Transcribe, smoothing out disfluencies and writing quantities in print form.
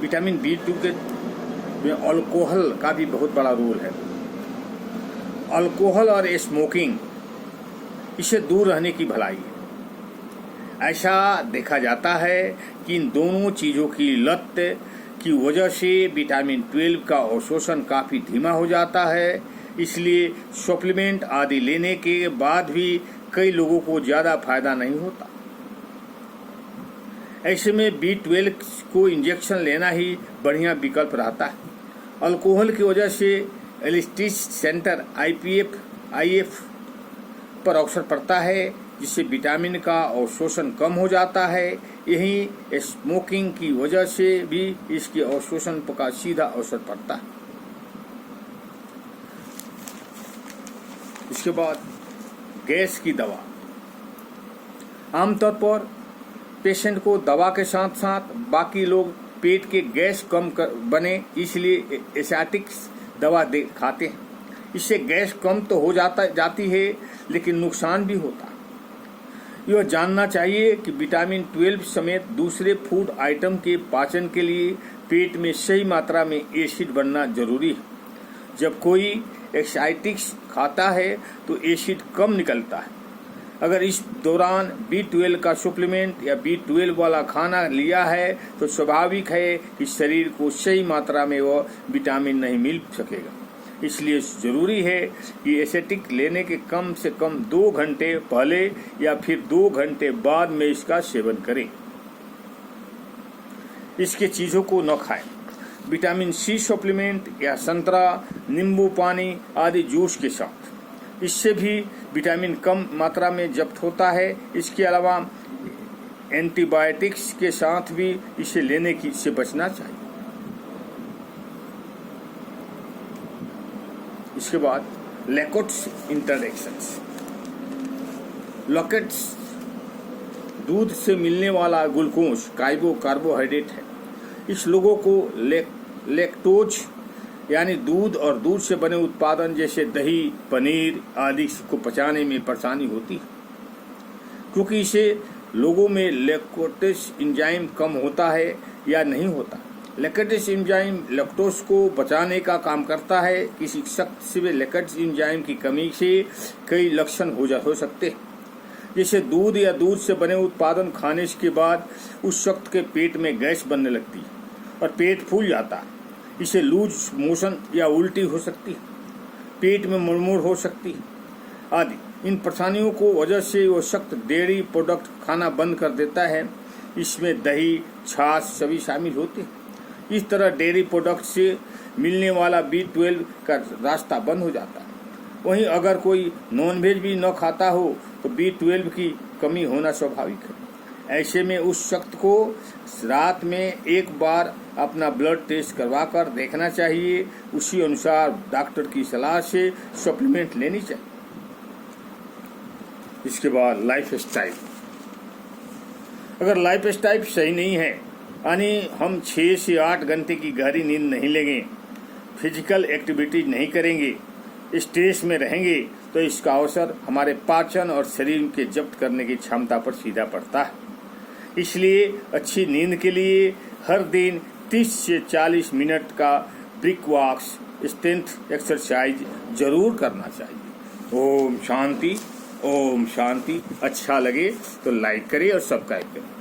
Vitamin B2 के में alcohol का भी बहुत बड़ा रोल है। अल्कोहल और स्मोकिंग, इसे दूर रहने की भलाई है। ऐसा देखा जाता है कि इन दोनों चीज़ों की लत की वजह से विटामिन 12 का अवशोषण काफ़ी धीमा हो जाता है। इसलिए सप्लीमेंट आदि लेने के बाद भी कई लोगों को ज़्यादा फायदा नहीं होता। ऐसे में B12 को इंजेक्शन लेना ही बढ़िया विकल्प रहता है। अल्कोहल की वजह से एलिस्टिस सेंटर IF पर अवसर पड़ता है, जिससे विटामिन का अवशोषण कम हो जाता है। यही स्मोकिंग की वजह से भी इसके अवशोषण का सीधा अवसर पड़ता है। इसके बाद गैस की दवा। आमतौर पर पेशेंट को दवा के साथ साथ बाकी लोग पेट के गैस कम बने इसलिए एसाइटिक्स दवा खाते हैं। इससे गैस कम तो हो जाती है, लेकिन नुकसान भी होता है। यह जानना चाहिए कि विटामिन 12 समेत दूसरे फूड आइटम के पाचन के लिए पेट में सही मात्रा में एसिड बनना जरूरी है। जब कोई एसाइटिक्स खाता है तो एसिड कम निकलता है। अगर इस दौरान B12 का सप्लीमेंट या B12 वाला खाना लिया है तो स्वाभाविक है कि शरीर को सही मात्रा में वह विटामिन नहीं मिल सकेगा। इसलिए जरूरी है कि एसेटिक लेने के कम से कम 2 घंटे पहले या फिर 2 घंटे बाद में इसका सेवन करें। इसके चीज़ों को न खाएं। विटामिन C सप्लीमेंट या संतरा, नींबू पानी आदि जूस के साथ, इससे भी विटामिन कम मात्रा में जब्त होता है। इसके अलावा एंटीबायोटिक्स के साथ भी इसे लेने से बचना चाहिए। इसके बाद लैक्टोज इंटरेक्शंस। लैक्टोज दूध से मिलने वाला ग्लूकोज कार्बोहाइड्रेट है। इस लोगों को लैक्टोज यानी दूध और दूध से बने उत्पादन जैसे दही, पनीर आदि को पचाने में परेशानी होती है, क्योंकि इसे लोगों में लैक्टोज एंजाइम कम होता है या नहीं होता। लैक्टोज एंजाइम लैक्टोज को बचाने का काम करता है। किसी शख्स में लैक्टोज एंजाइम की कमी से कई लक्षण हो सकते हैं, जैसे दूध या दूध से बने उत्पादन खाने के बाद उस शख्स के पेट में गैस बनने लगती है और पेट फूल जाता है। इसे लूज मोशन या उल्टी हो सकती है, पेट में मुड़मुड़ हो सकती है आदि। इन परेशानियों को वजह से वो शख्स डेयरी प्रोडक्ट खाना बंद कर देता है। इसमें दही, छाछ सभी शामिल होते हैं। इस तरह डेयरी प्रोडक्ट से मिलने वाला B12 का रास्ता बंद हो जाता है। वहीं अगर कोई नॉनवेज भी न खाता हो तो B12 की कमी होना स्वाभाविक है। ऐसे में उस शख्स को रात में एक बार अपना ब्लड टेस्ट करवाकर देखना चाहिए। उसी अनुसार डॉक्टर की सलाह से सप्लीमेंट लेनी चाहिए। इसके बाद लाइफ स्टाइल। अगर लाइफ स्टाइल सही नहीं है, यानी हम 6 से 8 घंटे की गहरी नींद नहीं लेंगे, फिजिकल एक्टिविटीज नहीं करेंगे, स्ट्रेस में रहेंगे, तो इसका अवसर हमारे पाचन और शरीर के जब्त करने की क्षमता पर सीधा पड़ता है। इसलिए अच्छी नींद के लिए हर दिन 30 से 40 मिनट का ब्रिक वॉक्स, स्ट्रेंथ एक्सरसाइज जरूर करना चाहिए। ओम शांति, ओम शांति। अच्छा लगे तो लाइक करें और सब्सक्राइब करें।